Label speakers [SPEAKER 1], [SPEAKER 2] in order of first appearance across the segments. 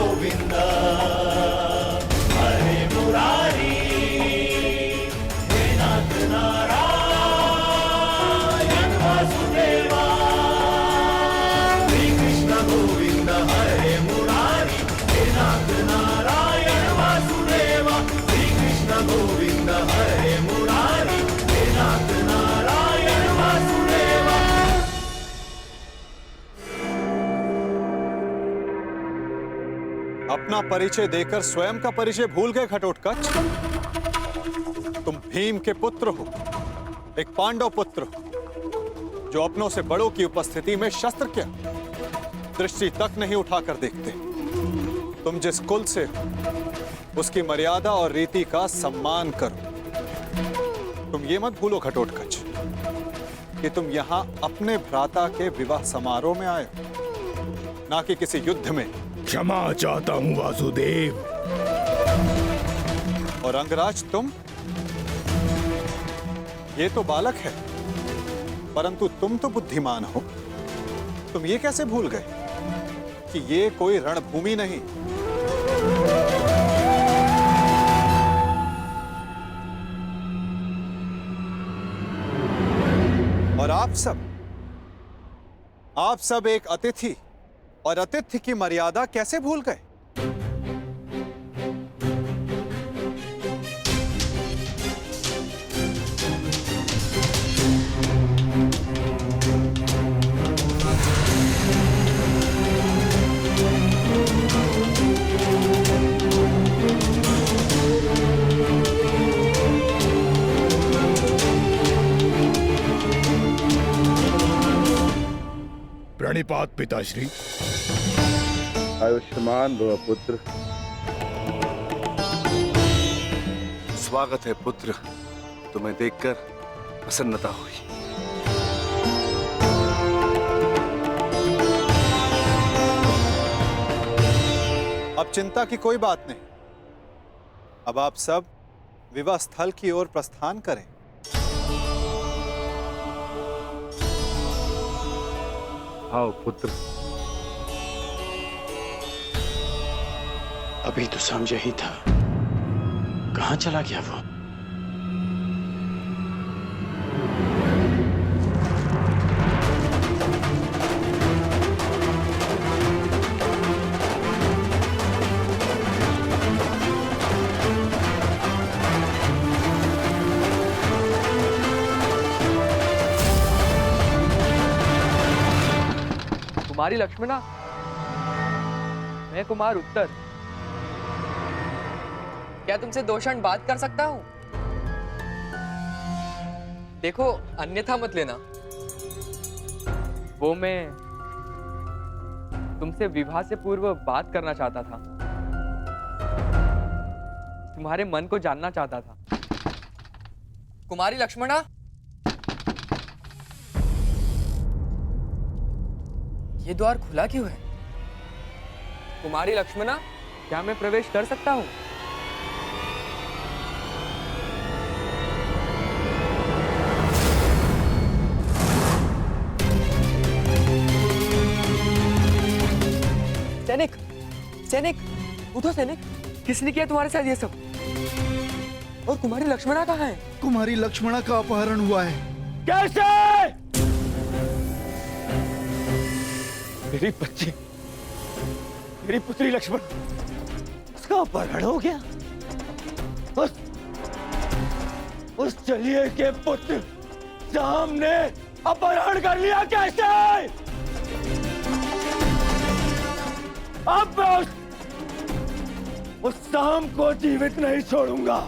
[SPEAKER 1] गोविंद हरे मुरारी हे नाथ नारायण वासुदेवा श्री कृष्ण गोविंद हरे मुरारी हे नाथ नारायण वासुदेवा श्री कृष्ण गोविंद हरे मुरारी हे नाथ नारायण वासुदेवा।
[SPEAKER 2] अपना परिचय देकर स्वयं का परिचय भूल गए घटोत्कच? तुम भीम के पुत्र हो, एक पांडव पुत्र हो, जो अपनों से बड़ों की उपस्थिति में शस्त्र क्या दृष्टि तक नहीं उठाकर देखते। तुम जिस कुल से हो उसकी मर्यादा और रीति का सम्मान करो। तुम ये मत भूलो घटोत्कच कि तुम यहां अपने भ्राता के विवाह समारोह में आए हो, ना कि किसी युद्ध में।
[SPEAKER 3] क्षमा चाहता हूं वासुदेव।
[SPEAKER 2] और अंगराज तुम, ये तो बालक है, परंतु तुम तो बुद्धिमान हो। तुम ये कैसे भूल गए कि ये कोई रणभूमि नहीं, और आप सब एक अतिथि और अतिथि की मर्यादा कैसे भूल गए?
[SPEAKER 3] प्रणिपात पिताश्री।
[SPEAKER 4] आयुष्मान भव पुत्र।
[SPEAKER 5] स्वागत है पुत्र, तुम्हें देखकर प्रसन्नता हुई।
[SPEAKER 2] अब चिंता की कोई बात नहीं। अब आप सब विवाह स्थल की ओर प्रस्थान करें।
[SPEAKER 5] आओ पुत्र।
[SPEAKER 6] अभी तो समझ ही था, कहां चला गया वो?
[SPEAKER 7] कुमारी लक्ष्मणा, मैं कुमार उत्तर। क्या तुमसे 2 क्षण बात कर सकता हूं? देखो, अन्यथा मत लेना। वो मैं तुमसे विवाह से पूर्व बात करना चाहता था, तुम्हारे मन को जानना चाहता था। कुमारी लक्ष्मणा, ये द्वार खुला क्यों है? कुमारी लक्ष्मणा, क्या मैं प्रवेश कर सकता हूं? सैनिक, सैनिक, उठो सैनिक। किसने किया तुम्हारे साथ ये सब? और कुमारी लक्ष्मणा कहाँ है?
[SPEAKER 8] कुमारी लक्ष्मणा का अपहरण हुआ है।
[SPEAKER 3] कैसे?
[SPEAKER 8] मेरी बच्ची, मेरी पुत्री लक्ष्मण, उसका अपहरण हो गया। उस चलिए के पुत्र सामने अपहरण कर लिया। कैसे? अब मैं उस शाम को जीवित नहीं छोड़ूंगा।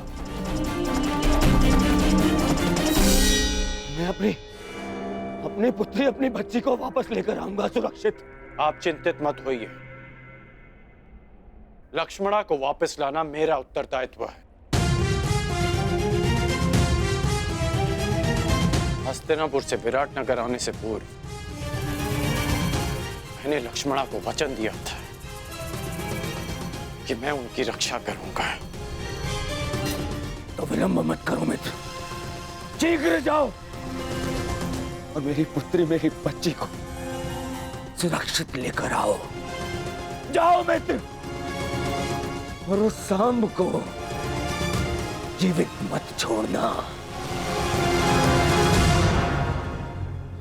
[SPEAKER 8] मैं अपनी पुत्री, अपनी बच्ची को वापस लेकर आऊंगा सुरक्षित।
[SPEAKER 6] आप चिंतित मत होइए, लक्ष्मणा को वापस लाना मेरा उत्तरदायित्व है। हस्तिनापुर से विराटनगर आने से पूर्व मैंने लक्ष्मणा को वचन दिया था कि मैं उनकी रक्षा करूंगा।
[SPEAKER 8] तो विलंब मत करो मित्र, शीघ्र जाओ और मेरी पुत्री, मेरी बच्ची को सुरक्षित लेकर आओ। जाओ मित्र, और उस सांब को जीवित मत छोड़ना।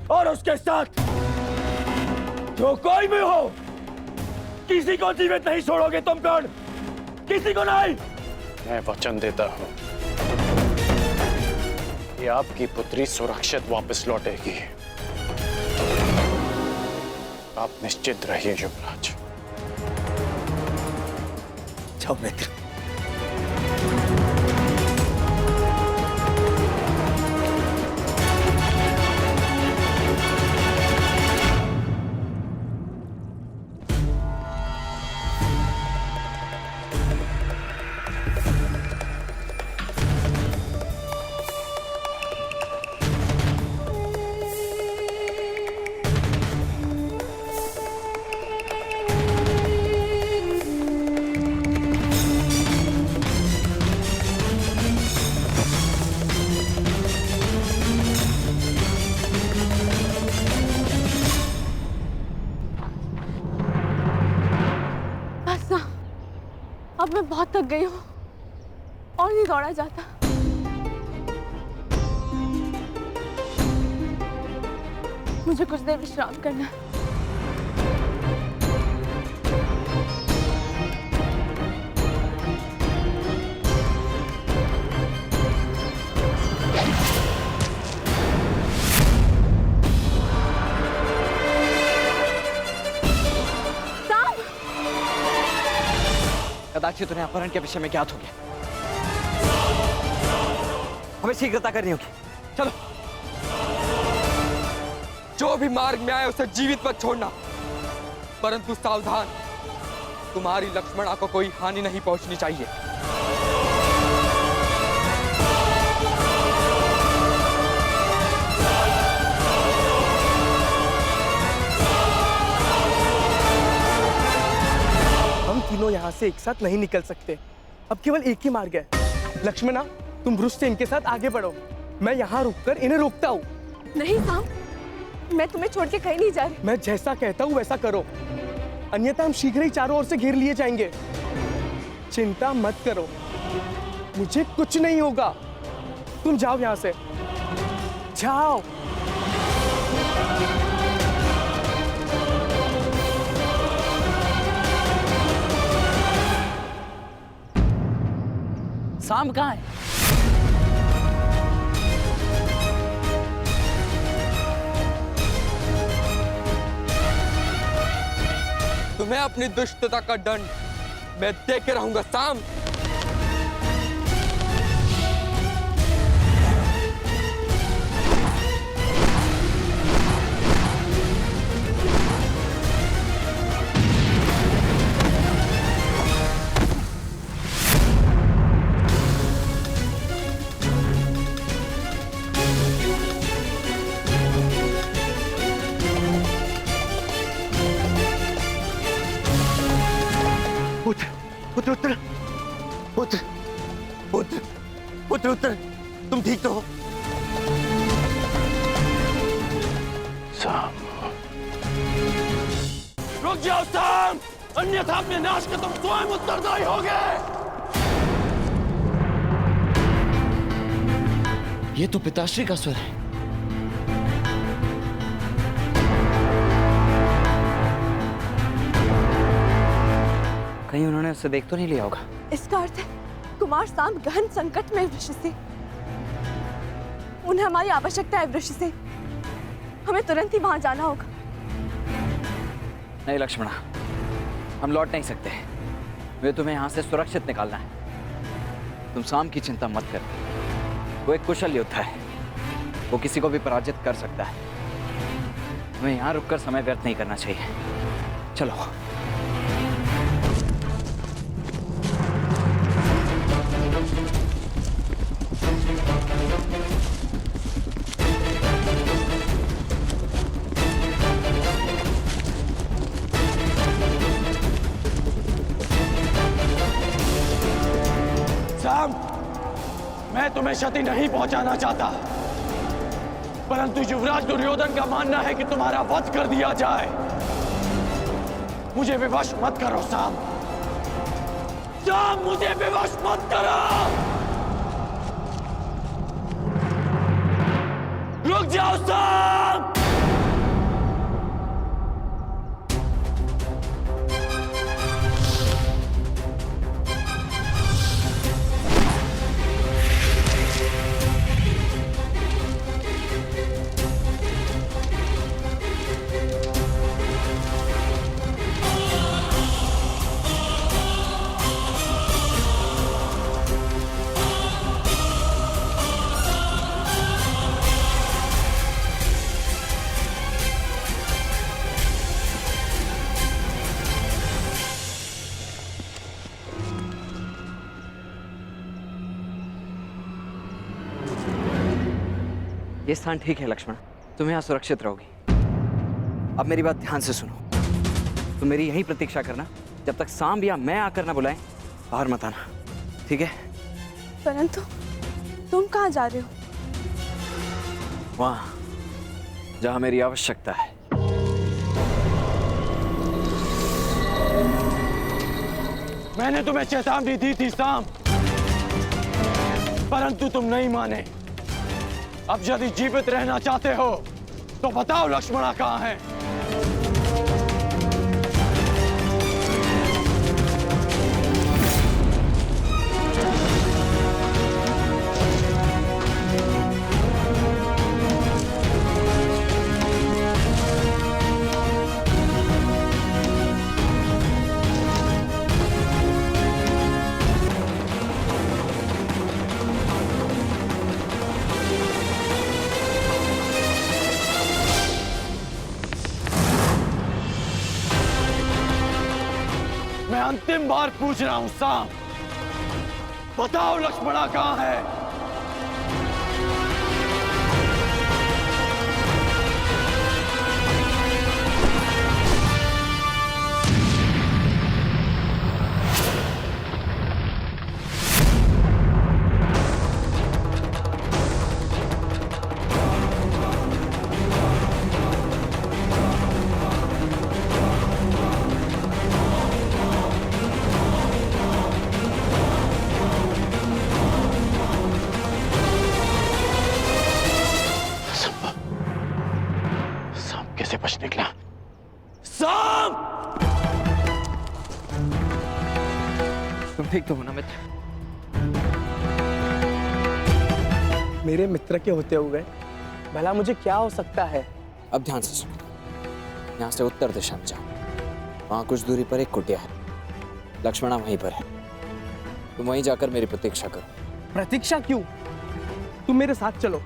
[SPEAKER 8] और उसके साथ जो कोई भी हो, किसी को जीवित नहीं छोड़ोगे तुम। कौन? किसी को नहीं।
[SPEAKER 6] मैं वचन देता हूं कि आपकी पुत्री सुरक्षित वापस लौटेगी। आप निश्चित रहिए युवराज।
[SPEAKER 8] जाओ मित्र।
[SPEAKER 4] अब मैं बहुत थक गई हूँ और नहीं दौड़ा जाता। मुझे कुछ देर विश्राम करना है।
[SPEAKER 7] कदाचित उन्हें अपहरण के विषय में ज्ञात हो गया। हमें शीघ्रता करनी होगी। चलो।
[SPEAKER 9] जो भी मार्ग में आए उसे जीवित मत छोड़ना, परंतु सावधान, तुम्हारी लक्ष्मणा को कोई हानि नहीं पहुंचनी चाहिए।
[SPEAKER 10] हम तीनों यहाँ से एक साथ नहीं निकल सकते। अब केवल एक ही मार्ग है। लक्ष्मणा, तुम ब्रुश से इनके साथ आगे बढ़ो। मैं यहाँ रुककर इन्हें रोकता हूँ।
[SPEAKER 4] नहीं साम, मैं तुम्हें छोड़ के कहीं नहीं जा रही।
[SPEAKER 10] मैं जैसा कहता हूँ वैसा करो, अन्यथा हम शीघ्र ही चारों ओर से घेर लिए जाएंगे। चिंता मत करो, मुझे कुछ नहीं होगा। तुम जाओ यहाँ से, जाओ।
[SPEAKER 7] साम कहाँ है?
[SPEAKER 9] तुम्हें अपनी दुष्टता का दंड मैं दे के रहूंगा साम।
[SPEAKER 8] पुत्र उत्तर, पुत्र पुत्र पुत्र उत्तर, तुम ठीक तो हो?
[SPEAKER 6] साम,
[SPEAKER 8] रुक जाओ साम, अन्यथा अपने नाश के तुम स्वयं उत्तरदायी होगे।
[SPEAKER 7] ये तो पिताश्री का स्वर है। कहीं उन्होंने उसे देख तो नहीं लिया होगा।
[SPEAKER 4] इसका अर्थ है कुमार साम गहन संकट में वृक्ष से। उन्हें हमारी आवश्यकता है वृक्ष से। हमें तुरंत ही वहां जाना होगा।
[SPEAKER 7] नहीं लक्ष्मणा, हम लौट नहीं सकते। वे तुम्हें यहाँ से सुरक्षित निकालना है। तुम साम की चिंता मत कर। वो एक कुशल योद्धा है, वो किसी को भी पराजित कर सकता है। हमें यहाँ रुककर समय व्यर्थ नहीं करना चाहिए। चलो।
[SPEAKER 8] साम, मैं तुम्हें क्षति नहीं पहुंचाना चाहता, परंतु युवराज दुर्योधन का मानना है कि तुम्हारा वध कर दिया जाए। मुझे विवश मत करो साम। साम, मुझे बेवश मत करो। रुक जाओ साम।
[SPEAKER 7] ये स्थान ठीक है लक्ष्मण, तुम यहाँ सुरक्षित रहोगी। अब मेरी बात ध्यान से सुनो, तुम मेरी यहीं प्रतीक्षा करना, जब तक सांब या मैं आकर ना बुलाएं, बाहर मत आना, ठीक है?
[SPEAKER 4] परंतु तुम कहाँ जा रहे हो?
[SPEAKER 7] वहां जहां मेरी आवश्यकता है।
[SPEAKER 8] मैंने तुम्हें चेतावनी दी थी साम, परंतु तुम नहीं माने। अब यदि जीवित रहना चाहते हो तो बताओ लक्ष्मणा कहाँ है? मैं अंतिम बार पूछ रहा हूं साम, बताओ लक्ष्मणा कहाँ है?
[SPEAKER 6] कैसे बच निकला?
[SPEAKER 8] साम!
[SPEAKER 7] तुम ठीक तो हो ना मित्र?
[SPEAKER 10] मेरे मित्र के होते हुए भला मुझे क्या हो सकता है?
[SPEAKER 7] अब ध्यान से सुनो, यहाँ से उत्तर दिशा में जाओ, वहां कुछ दूरी पर एक कुटिया है, लक्ष्मणा वहीं पर है, तुम वहीं जाकर मेरी प्रतीक्षा करो।
[SPEAKER 10] प्रतीक्षा क्यों? तुम मेरे साथ चलो।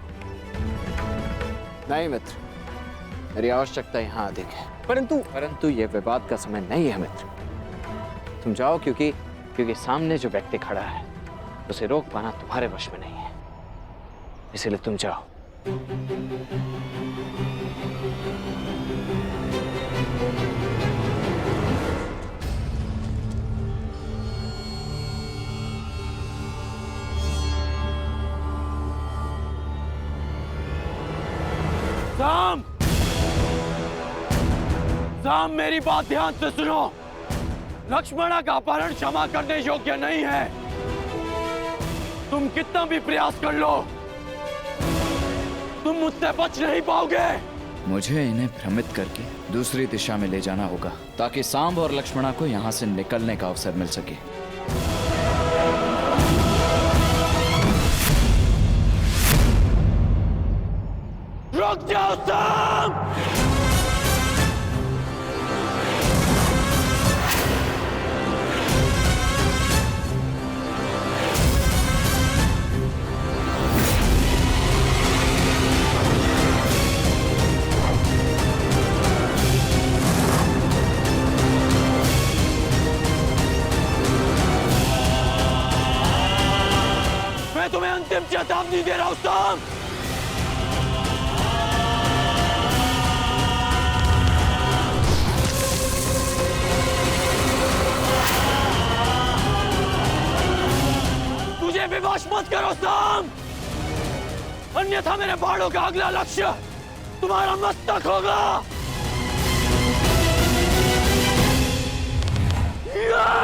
[SPEAKER 7] नहीं मित्र, मेरी आवश्यकता यहाँ अधिक है। परंतु ये विवाद का समय नहीं है मित्र, तुम जाओ, क्योंकि सामने जो व्यक्ति खड़ा है उसे रोक पाना तुम्हारे वश में नहीं है, इसलिए तुम जाओ।
[SPEAKER 8] साम! साम, मेरी बात ध्यान से सुनो। लक्ष्मणा का अपहरण क्षमा करने योग्य नहीं है। तुम कितना भी प्रयास कर लो, तुम मुझसे बच नहीं पाओगे।
[SPEAKER 6] मुझे इन्हें भ्रमित करके दूसरी दिशा में ले जाना होगा, ताकि सांब और लक्ष्मणा को यहाँ से निकलने का अवसर मिल सके।
[SPEAKER 8] रुक जाओ साम! मैं तुम्हें अंतिम चेतावनी दे रहा हूं साम! मुझे विवश मत करो साम, अन्यथा मेरे बाणों का अगला लक्ष्य तुम्हारा मस्तक होगा। या!